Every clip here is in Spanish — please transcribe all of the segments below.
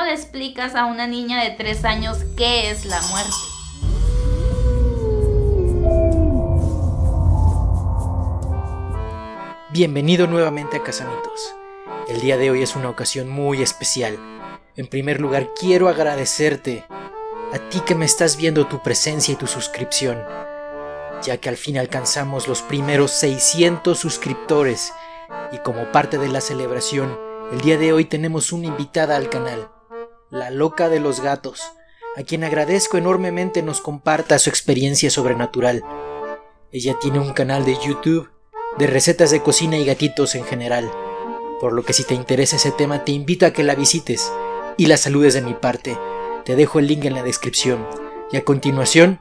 le explicas a una niña de 3 años qué es la muerte? Bienvenido nuevamente a Casamitos. El día de hoy es una ocasión muy especial. En primer lugar, quiero agradecerte a ti que me estás viendo, tu presencia y tu suscripción, ya que al fin alcanzamos los primeros 600 suscriptores y como parte de la celebración, el día de hoy tenemos una invitada al canal, la loca de los gatos, a quien agradezco enormemente nos comparta su experiencia sobrenatural. Ella tiene un canal de YouTube de recetas de cocina y gatitos en general, por lo que si te interesa ese tema te invito a que la visites y la saludes de mi parte. Te dejo el link en la descripción y a continuación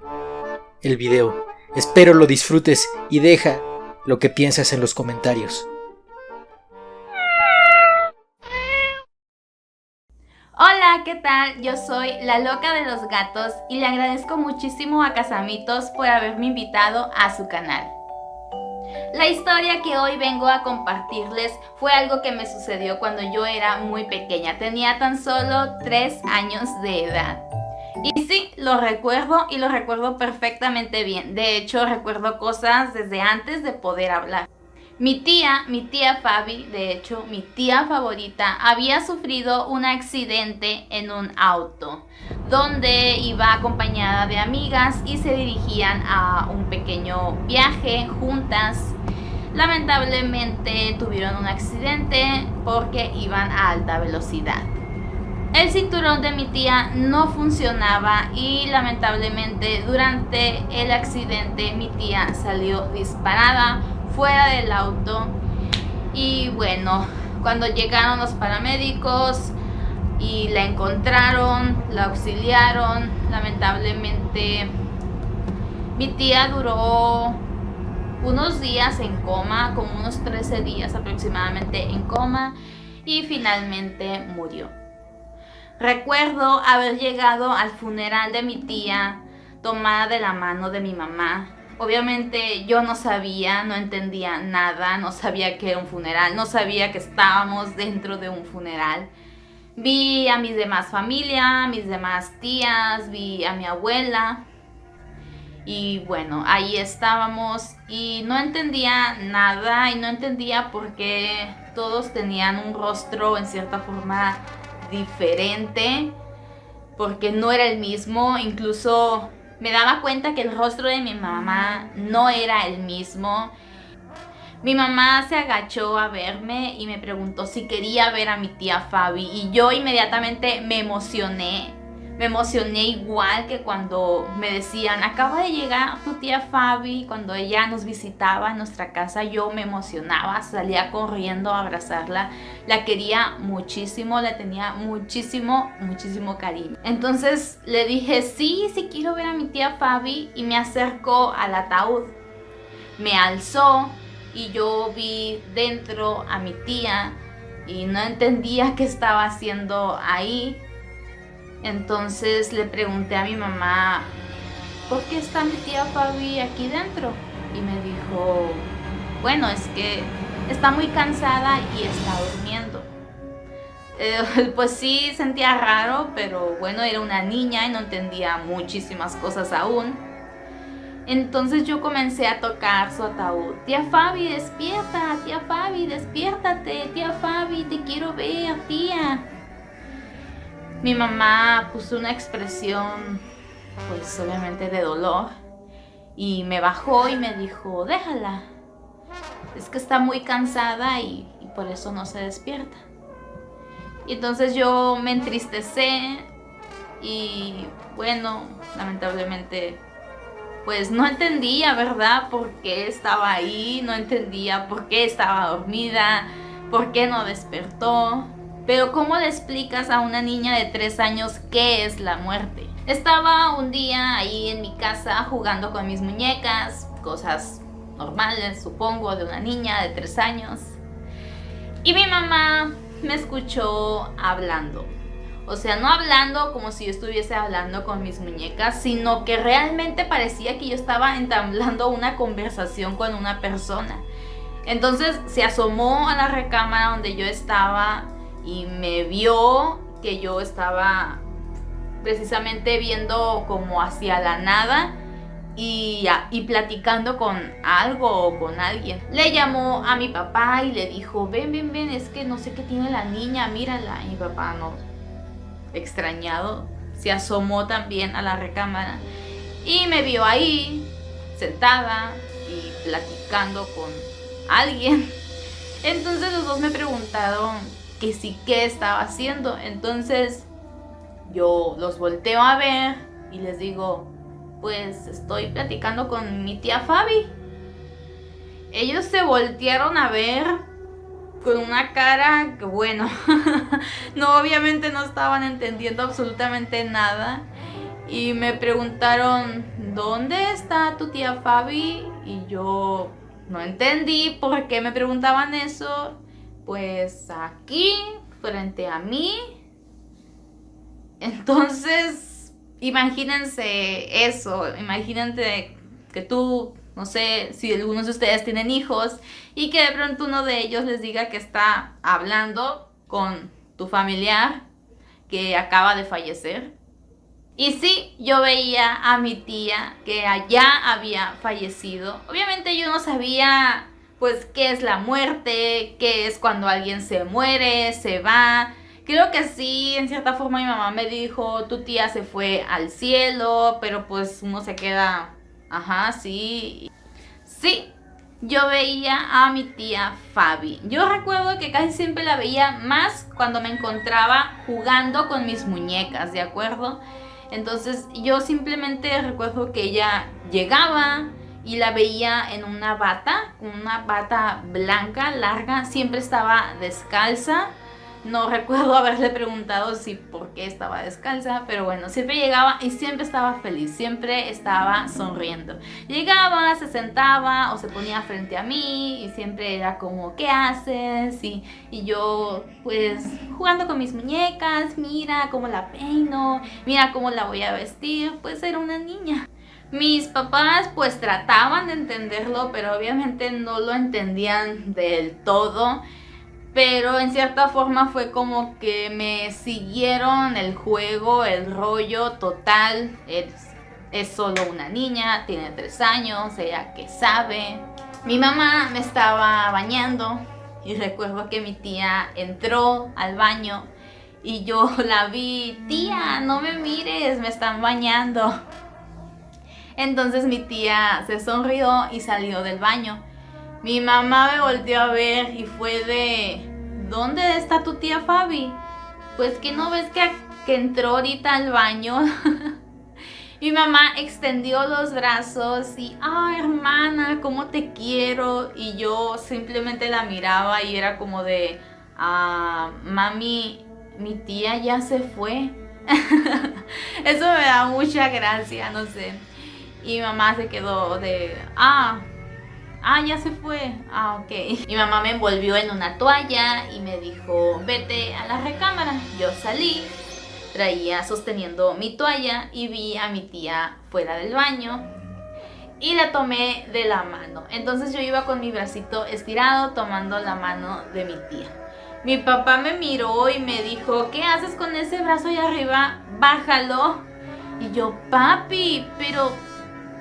el video. Espero lo disfrutes y deja lo que piensas en los comentarios. Hola, ¿qué tal? Yo soy la loca de los gatos y le agradezco muchísimo a Casamitos por haberme invitado a su canal. La historia que hoy vengo a compartirles fue algo que me sucedió cuando yo era muy pequeña. Tenía tan solo 3 años de edad. Y sí, lo recuerdo y lo recuerdo perfectamente bien. De hecho, recuerdo cosas desde antes de poder hablar. Mi tía Fabi, de hecho, mi tía favorita, había sufrido un accidente en un auto donde iba acompañada de amigas y se dirigían a un pequeño viaje juntas. Lamentablemente tuvieron un accidente porque iban a alta velocidad. El cinturón de mi tía no funcionaba y lamentablemente durante el accidente mi tía salió disparada fuera del auto. Y bueno, cuando llegaron los paramédicos y la encontraron, la auxiliaron, lamentablemente mi tía duró unos días en coma, como unos 13 días aproximadamente en coma, y finalmente murió. Recuerdo haber llegado al funeral de mi tía tomada de la mano de mi mamá. Obviamente yo no sabía, no entendía nada, no sabía que era un funeral, no sabía que estábamos dentro de un funeral. Vi a mis demás familia, a mis demás tías, vi a mi abuela. Y bueno, ahí estábamos y no entendía nada y no entendía por qué todos tenían un rostro en cierta forma diferente, porque no era el mismo. Incluso me daba cuenta que el rostro de mi mamá no era el mismo. Mi mamá se agachó a verme y me preguntó si quería ver a mi tía Fabi y yo inmediatamente me emocioné igual que cuando me decían acaba de llegar tu tía Fabi. Cuando ella nos visitaba en nuestra casa yo me emocionaba, salía corriendo a abrazarla, la quería muchísimo, le tenía muchísimo cariño. Entonces le dije sí quiero ver a mi tía Fabi y me acercó al ataúd, me alzó y yo vi dentro a mi tía y no entendía qué estaba haciendo ahí. Entonces le pregunté a mi mamá, ¿por qué está mi tía Fabi aquí dentro? Y me dijo, bueno, es que está muy cansada y está durmiendo. Pues sí, sentía raro, pero bueno, era una niña y no entendía muchísimas cosas aún. Entonces yo comencé a tocar su ataúd. Tía Fabi, despierta, tía Fabi, despiértate, tía Fabi, te quiero ver, tía. Mi mamá puso una expresión, pues obviamente de dolor, y me bajó y me dijo, déjala, es que está muy cansada y por eso no se despierta. Y entonces yo me entristecé y bueno, lamentablemente pues no entendía, ¿verdad?, por qué estaba ahí, no entendía por qué estaba dormida, por qué no despertó. Pero ¿cómo le explicas a una niña de 3 años qué es la muerte? Estaba un día ahí en mi casa jugando con mis muñecas, cosas normales, supongo, de una niña de 3 años. Y mi mamá me escuchó hablando. O sea, no hablando como si yo estuviese hablando con mis muñecas, sino que realmente parecía que yo estaba entablando una conversación con una persona. Entonces se asomó a la recámara donde yo estaba y me vio que yo estaba precisamente viendo como hacia la nada y platicando con algo o con alguien. Le llamó a mi papá y le dijo, ven, es que no sé qué tiene la niña, mírala. Y mi papá, no, extrañado, se asomó también a la recámara y me vio ahí, sentada y platicando con alguien. Entonces los dos me preguntaron que sí, qué estaba haciendo. Entonces yo los volteo a ver y les digo, pues estoy platicando con mi tía Fabi. Ellos se voltearon a ver con una cara que, bueno, no, obviamente no estaban entendiendo absolutamente nada. Y me preguntaron, ¿dónde está tu tía Fabi? Y yo no entendí por qué me preguntaban eso. Pues aquí, frente a mí. Entonces, imagínense eso, imagínate que tú, no sé si algunos de ustedes tienen hijos y que de pronto uno de ellos les diga que está hablando con tu familiar que acaba de fallecer. Y sí, yo veía a mi tía que allá había fallecido. Obviamente yo no sabía pues qué es la muerte, qué es cuando alguien se muere, se va. Creo que sí, en cierta forma mi mamá me dijo, tu tía se fue al cielo, pero pues uno se queda, ajá, sí. Sí, yo veía a mi tía Fabi. Yo recuerdo que casi siempre la veía más cuando me encontraba jugando con mis muñecas, ¿de acuerdo? Entonces yo simplemente recuerdo que ella llegaba y la veía en una bata blanca, larga, siempre estaba descalza. No recuerdo haberle preguntado si por qué estaba descalza, pero bueno, siempre llegaba y siempre estaba feliz, siempre estaba sonriendo. Llegaba, se sentaba o se ponía frente a mí y siempre era como, ¿qué haces? Y yo pues jugando con mis muñecas, mira cómo la peino, mira cómo la voy a vestir, pues era una niña. Mis papás pues trataban de entenderlo, pero obviamente no lo entendían del todo. Pero en cierta forma fue como que me siguieron el juego, el rollo total. Es solo una niña, tiene 3 años, ella que sabe. Mi mamá me estaba bañando y recuerdo que mi tía entró al baño y yo la vi, tía, no me mires, me están bañando. Entonces mi tía se sonrió y salió del baño. Mi mamá me volteó a ver y fue de, ¿dónde está tu tía Fabi? Pues que no ves que entró ahorita al baño. Mi mamá extendió los brazos y, ay hermana, cómo te quiero. Y yo simplemente la miraba y era como de, mami, mi tía ya se fue. Eso me da mucha gracia, no sé. Y mi mamá se quedó de, ya se fue. Ok. Mi mamá me envolvió en una toalla y me dijo, vete a la recámara. Yo salí, traía sosteniendo mi toalla y vi a mi tía fuera del baño y la tomé de la mano. Entonces yo iba con mi bracito estirado tomando la mano de mi tía. Mi papá me miró y me dijo, ¿qué haces con ese brazo ahí arriba? Bájalo. Y yo, papi, pero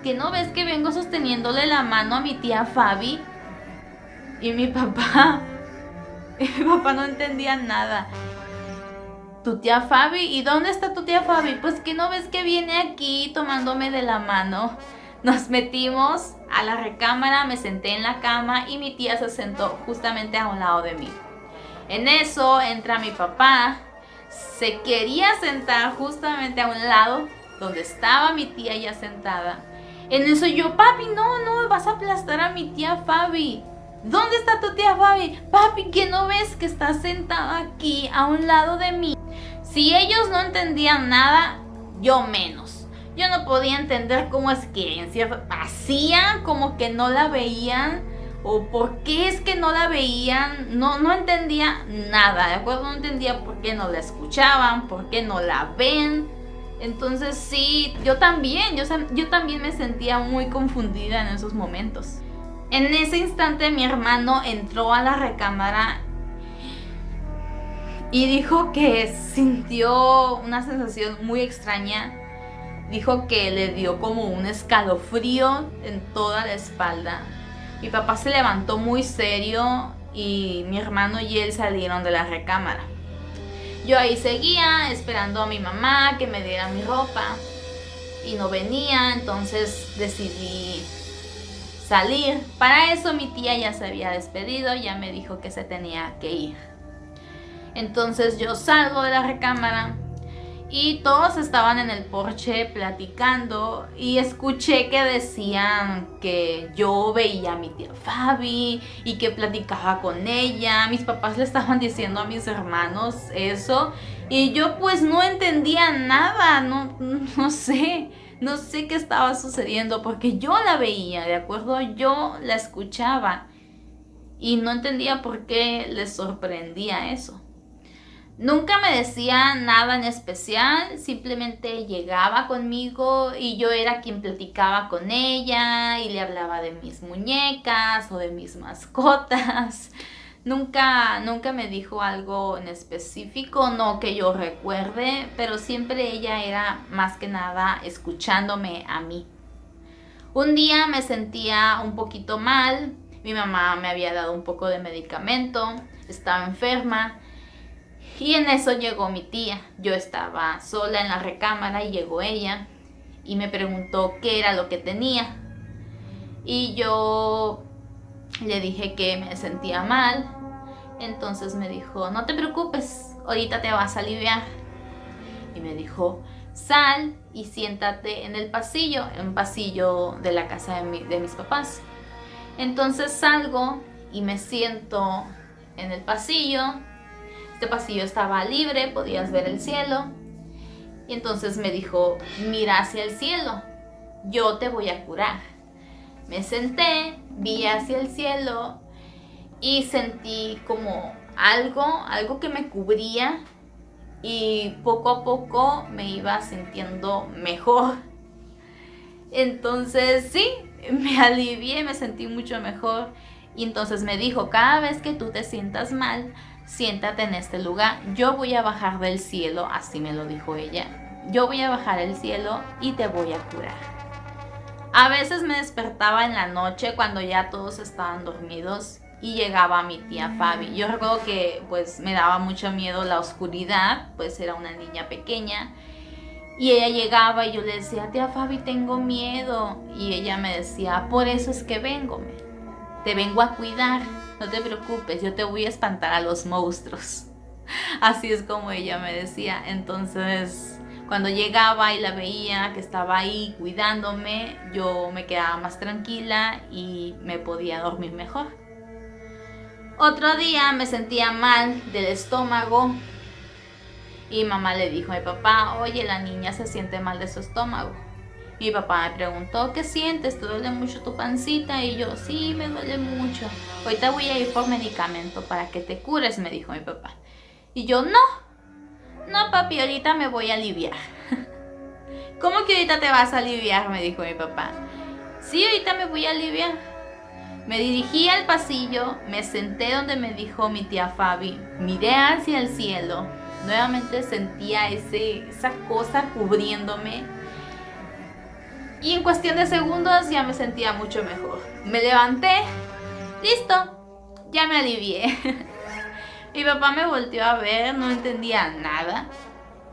¿que no ves que vengo sosteniéndole la mano a mi tía Fabi? Y mi papá no entendía nada. ¿Tu tía Fabi? ¿Y dónde está tu tía Fabi? Pues ¿que no ves que viene aquí tomándome de la mano? Nos metimos a la recámara, me senté en la cama y mi tía se sentó justamente a un lado de mí. En eso entra mi papá, se quería sentar justamente a un lado donde estaba mi tía ya sentada. En eso yo, papi, no, vas a aplastar a mi tía Fabi. ¿Dónde está tu tía Fabi? Papi, ¿que no ves que está sentada aquí a un lado de mí? Si ellos no entendían nada, yo menos. Yo no podía entender cómo es que en cierto hacían como que no la veían o por qué es que no la veían. No entendía nada, ¿de acuerdo? No entendía por qué no la escuchaban, por qué no la ven. Entonces sí, yo también me sentía muy confundida en esos momentos. En ese instante mi hermano entró a la recámara y dijo que sintió una sensación muy extraña. Dijo que le dio como un escalofrío en toda la espalda. Mi papá se levantó muy serio y mi hermano y él salieron de la recámara. Yo ahí seguía esperando a mi mamá que me diera mi ropa y no venía, entonces decidí salir. Para eso mi tía ya se había despedido, ya me dijo que se tenía que ir. Entonces yo salgo de la recámara y todos estaban en el porche platicando y escuché que decían que yo veía a mi tía Fabi y que platicaba con ella. Mis papás le estaban diciendo a mis hermanos eso y yo pues no entendía nada, no sé qué estaba sucediendo porque yo la veía, ¿de acuerdo? Yo la escuchaba y no entendía por qué les sorprendía eso. Nunca me decía nada en especial, simplemente llegaba conmigo y yo era quien platicaba con ella y le hablaba de mis muñecas o de mis mascotas. Nunca me dijo algo en específico, no que yo recuerde, pero siempre ella era más que nada escuchándome a mí. Un día me sentía un poquito mal, mi mamá me había dado un poco de medicamento, estaba enferma. Y en eso llegó mi tía. Yo estaba sola en la recámara y llegó ella y me preguntó qué era lo que tenía. Y yo le dije que me sentía mal. Entonces me dijo, no te preocupes, ahorita te vas a aliviar. Y me dijo, sal y siéntate en el pasillo, en un pasillo de la casa de mis papás. Entonces salgo y me siento en el pasillo. Este pasillo estaba libre, podías ver el cielo. Y entonces me dijo, mira hacia el cielo, yo te voy a curar. Me senté, vi hacia el cielo y sentí como algo que me cubría y poco a poco me iba sintiendo mejor. Entonces sí, me alivié, me sentí mucho mejor. Y entonces me dijo, cada vez que tú te sientas mal, siéntate en este lugar, yo voy a bajar del cielo, así me lo dijo ella, yo voy a bajar el cielo y te voy a curar. A veces me despertaba en la noche cuando ya todos estaban dormidos y llegaba mi tía Fabi. Yo recuerdo que pues me daba mucho miedo la oscuridad, pues era una niña pequeña. Y ella llegaba y yo le decía, tía Fabi, tengo miedo. Y ella me decía, por eso es que vengo, te vengo a cuidar. No te preocupes, yo te voy a espantar a los monstruos. Así es como ella me decía. Entonces, cuando llegaba y la veía que estaba ahí cuidándome, yo me quedaba más tranquila y me podía dormir mejor. Otro día me sentía mal del estómago y mamá le dijo a mi papá, oye, la niña se siente mal de su estómago. Mi papá me preguntó, ¿qué sientes? ¿Te duele mucho tu pancita? Y yo, sí, me duele mucho. Ahorita voy a ir por medicamento para que te cures, me dijo mi papá. Y yo, no papi, ahorita me voy a aliviar. ¿Cómo que ahorita te vas a aliviar? Me dijo mi papá. Sí, ahorita me voy a aliviar. Me dirigí al pasillo, me senté donde me dijo mi tía Fabi, miré hacia el cielo, nuevamente sentía esa cosa cubriéndome. Y en cuestión de segundos ya me sentía mucho mejor. Me levanté, listo, ya me alivié. Mi papá me volteó a ver, no entendía nada.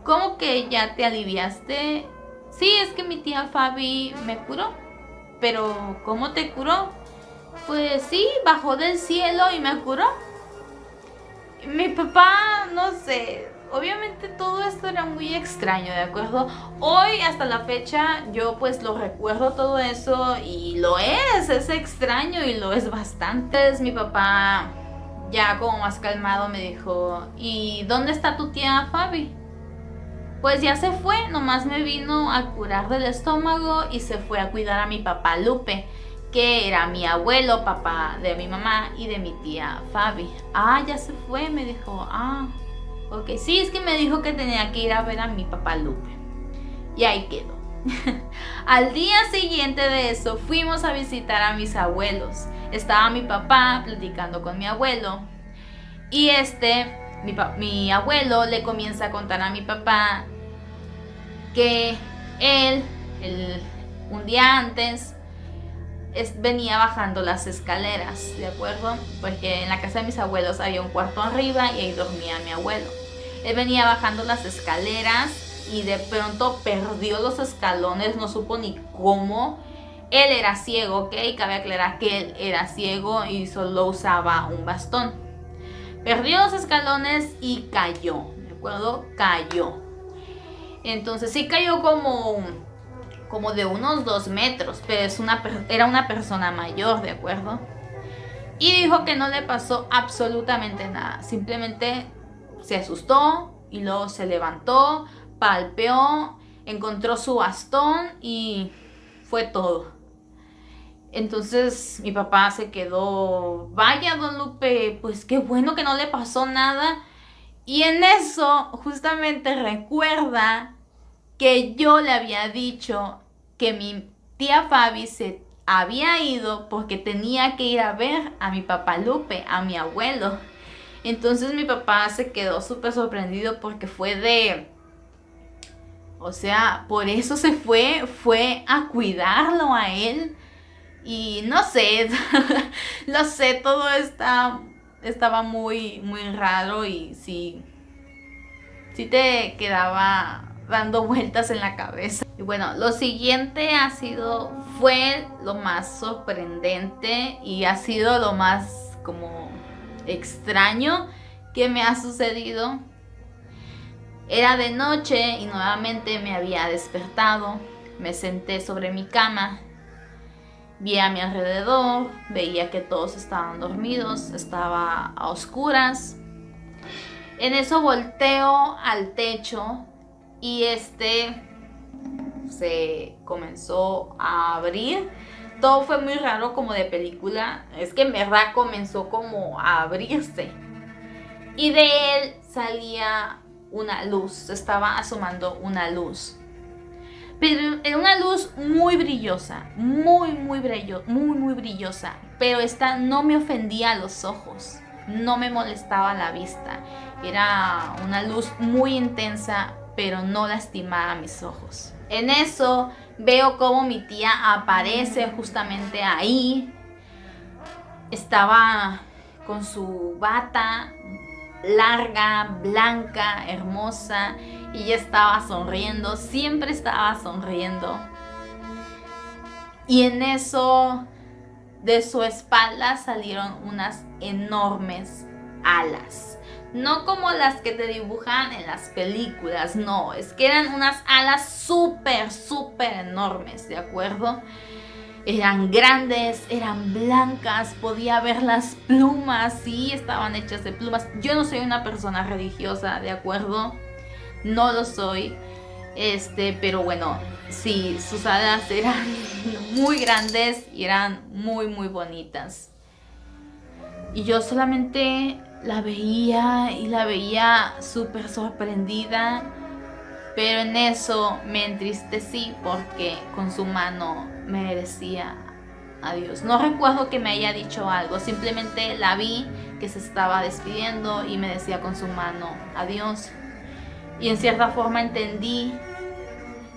¿Cómo que ya te aliviaste? Sí, es que mi tía Fabi me curó. Pero, ¿cómo te curó? Pues sí, bajó del cielo y me curó. Mi papá, no sé, obviamente todo esto era muy extraño, ¿de acuerdo? Hoy hasta la fecha yo pues lo recuerdo todo eso y lo es extraño y lo es bastante. Entonces mi papá ya como más calmado me dijo, ¿y dónde está tu tía Fabi? Pues ya se fue, nomás me vino a curar del estómago y se fue a cuidar a mi papá Lupe, que era mi abuelo, papá de mi mamá y de mi tía Fabi. Ah, ya se fue, me dijo. Ah, ok. Sí, es que me dijo que tenía que ir a ver a mi papá Lupe. Y ahí quedó. Al día siguiente de eso, fuimos a visitar a mis abuelos. Estaba mi papá platicando con mi abuelo. Y mi abuelo le comienza a contar a mi papá que él, un día antes, venía bajando las escaleras, ¿de acuerdo? Porque en la casa de mis abuelos había un cuarto arriba y ahí dormía mi abuelo. Él venía bajando las escaleras y de pronto perdió los escalones, no supo ni cómo. Él era ciego, ¿ok? Cabe aclarar que él era ciego y solo usaba un bastón. Perdió los escalones y cayó, ¿de acuerdo? Cayó. Entonces sí cayó como de unos 2 metros, pero era una persona mayor, ¿de acuerdo? Y dijo que no le pasó absolutamente nada. Simplemente se asustó y luego se levantó, palpeó, encontró su bastón y fue todo. Entonces mi papá se quedó, vaya, don Lupe, pues qué bueno que no le pasó nada. Y en eso justamente recuerda que yo le había dicho que mi tía Fabi se había ido porque tenía que ir a ver a mi papá Lupe, a mi abuelo. Entonces mi papá se quedó súper sorprendido porque o sea, por eso fue a cuidarlo a él. Y no sé, lo sé, todo estaba muy, muy raro y sí te quedaba dando vueltas en la cabeza. Y bueno, lo siguiente fue lo más sorprendente y ha sido lo más como extraño que me ha sucedido. Era de noche y nuevamente me había despertado. Me senté sobre mi cama. Vi a mi alrededor, veía que todos estaban dormidos, estaba a oscuras. En eso volteo al techo y se comenzó a abrir. Todo fue muy raro, como de película. Es que en verdad comenzó como a abrirse. Y de él salía una luz, se estaba asomando una luz. Pero era una luz muy brillosa, muy brillosa. Pero esta no me ofendía a los ojos, no me molestaba la vista. Era una luz muy intensa, pero no lastimaba mis ojos. En eso veo como mi tía aparece justamente ahí. Estaba con su bata larga, blanca, hermosa, y ella estaba sonriendo, siempre estaba sonriendo. Y en eso de su espalda salieron unas enormes alas. No como las que te dibujan en las películas, no, es que eran unas alas súper enormes, ¿de acuerdo? Eran grandes, eran blancas, podía ver las plumas, sí, estaban hechas de plumas. Yo no soy una persona religiosa, ¿de acuerdo? No lo soy, pero bueno, sí, sus alas eran muy grandes y eran muy bonitas. Y yo solamente la veía súper sorprendida, pero en eso me entristecí porque con su mano me decía adiós. No recuerdo que me haya dicho algo, simplemente la vi que se estaba despidiendo y me decía con su mano adiós. Y en cierta forma entendí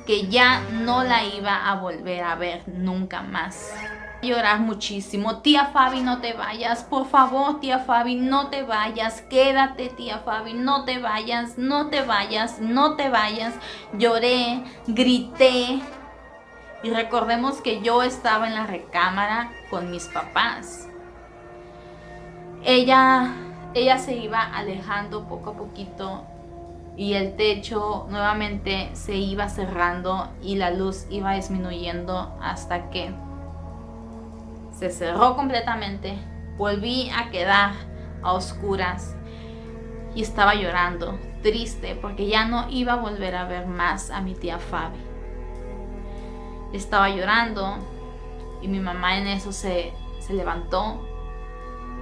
que ya no la iba a volver a ver nunca más. Llorar muchísimo. Tía Fabi, no te vayas, por favor, tía Fabi, no te vayas, quédate, tía Fabi, no te vayas, no te vayas, no te vayas. Lloré, grité. Y recordemos que yo estaba en la recámara con mis papás. Ella se iba alejando poco a poquito y el techo nuevamente se iba cerrando y la luz iba disminuyendo hasta que se cerró completamente. Volví a quedar a oscuras y estaba llorando, triste, porque ya no iba a volver a ver más a mi tía Fabi. Estaba llorando y mi mamá en eso se levantó.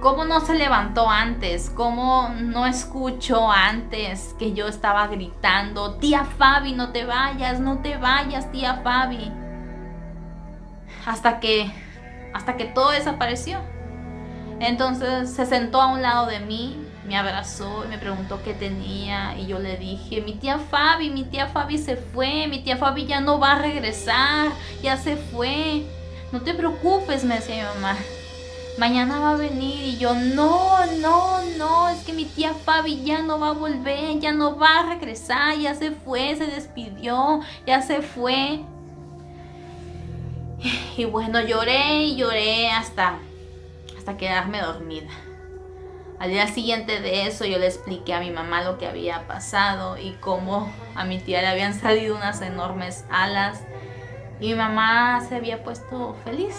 ¿Cómo no se levantó antes? ¿Cómo no escuchó antes que yo estaba gritando: tía Fabi, no te vayas, tía Fabi? Hasta que todo desapareció. Entonces se sentó a un lado de mí me abrazó y me preguntó qué tenía, y yo le dije, mi tía Fabi se fue, mi tía Fabi ya no va a regresar, ya se fue. No te preocupes, me decía mi mamá, mañana va a venir. Y yo, no, es que mi tía Fabi ya no va a volver, ya no va a regresar, ya se fue, se despidió, ya se fue. Y bueno, lloré y lloré hasta quedarme dormida. Al día siguiente de eso yo le expliqué a mi mamá lo que había pasado y cómo a mi tía le habían salido unas enormes alas. Y mi mamá se había puesto feliz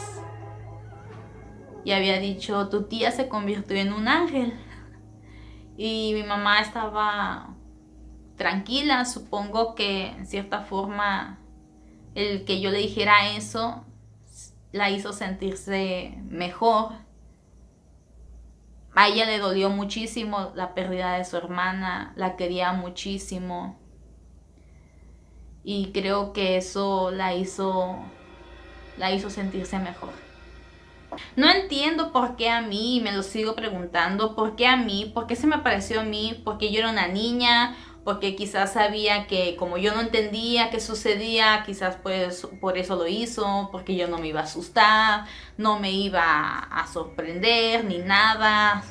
y había dicho, tu tía se convirtió en un ángel. Y mi mamá estaba tranquila. Supongo que en cierta forma el que yo le dijera eso la hizo sentirse mejor. A ella le dolió muchísimo la pérdida de su hermana, la quería muchísimo. Y creo que eso la hizo sentirse mejor. No entiendo por qué a mí, me lo sigo preguntando, por qué a mí, por qué se me apareció a mí, porque yo era una niña, porque quizás sabía que como yo no entendía qué sucedía, quizás pues por eso lo hizo, porque yo no me iba a asustar, no me iba a sorprender ni nada.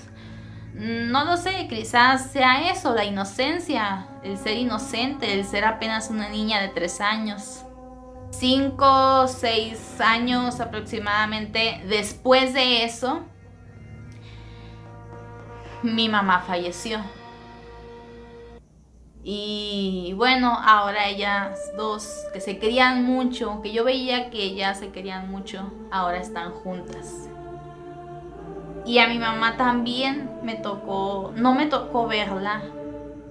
No lo sé, quizás sea eso, la inocencia, el ser inocente, el ser apenas una niña de 3 años. 5, 6 años aproximadamente después de eso, mi mamá falleció. Y bueno, ahora ellas dos, que se querían mucho, que yo veía que ellas se querían mucho, ahora están juntas. Y a mi mamá también no me tocó verla.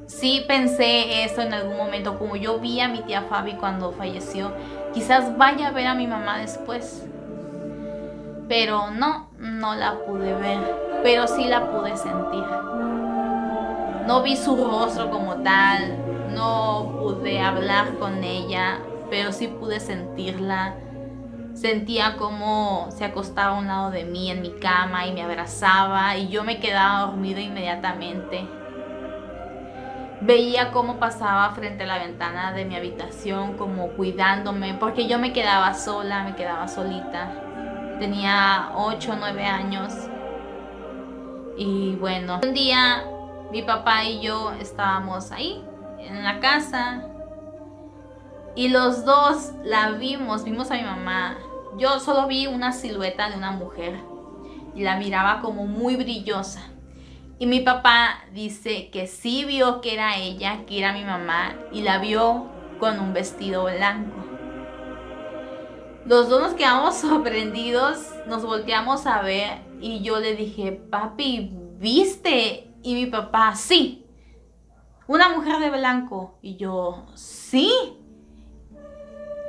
Sí pensé eso en algún momento, como yo vi a mi tía Fabi cuando falleció, quizás vaya a ver a mi mamá después. Pero no la pude ver, pero sí la pude sentir. No vi su rostro como tal, no pude hablar con ella, pero sí pude sentirla. Sentía como se acostaba a un lado de mí en mi cama y me abrazaba y yo me quedaba dormida inmediatamente. Veía cómo pasaba frente a la ventana de mi habitación como cuidándome, porque yo me quedaba sola, me quedaba solita. Tenía 8 o 9 años. Y bueno, un día mi papá y yo estábamos ahí en la casa y los dos vimos a mi mamá. Yo solo vi una silueta de una mujer y la miraba como muy brillosa. Y mi papá dice que sí vio que era ella, que era mi mamá, y la vio con un vestido blanco. Los dos nos quedamos sorprendidos, nos volteamos a ver y yo le dije, papi, ¿viste? Y mi papá, sí, una mujer de blanco. Y yo, sí,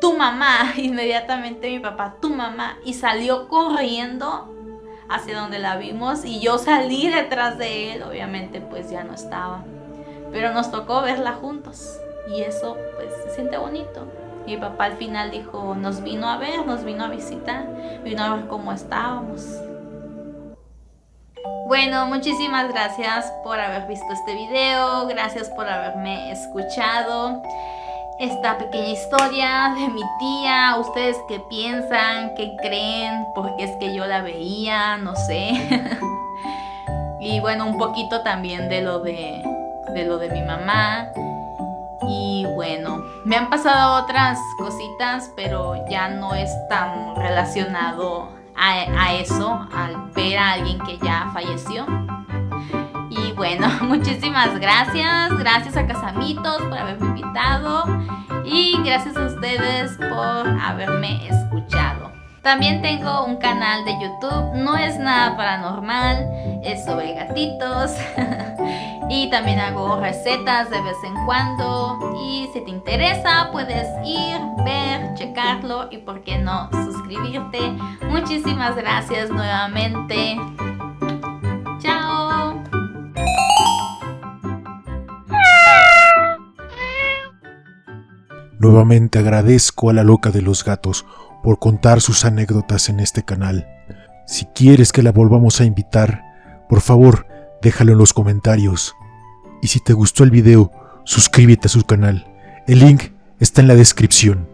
tu mamá. Inmediatamente mi papá, tu mamá. Y salió corriendo hacia donde la vimos y yo salí detrás de él. Obviamente pues ya no estaba, pero nos tocó verla juntos y eso pues se siente bonito. Mi papá al final dijo, nos vino a ver, nos vino a visitar, vino a ver cómo estábamos. Bueno, muchísimas gracias por haber visto este video, gracias por haberme escuchado esta pequeña historia de mi tía. ¿Ustedes qué piensan? ¿Qué creen? Porque es que yo la veía, no sé. Y bueno, un poquito también de lo de mi mamá. Y bueno, me han pasado otras cositas, pero ya no es tan relacionado a eso, al ver a alguien que ya falleció. Y bueno, muchísimas gracias a Casamitos por haberme invitado y gracias a ustedes por haberme escuchado. También tengo un canal de YouTube, no es nada paranormal, es sobre gatitos y también hago recetas de vez en cuando y si te interesa puedes ir, ver, checarlo y por qué no suscribirte. Muchísimas gracias nuevamente. Chao. Nuevamente agradezco a la loca de los gatos por contar sus anécdotas en este canal. Si quieres que la volvamos a invitar, por favor, déjalo en los comentarios. Y si te gustó el video, suscríbete a su canal. El link está en la descripción.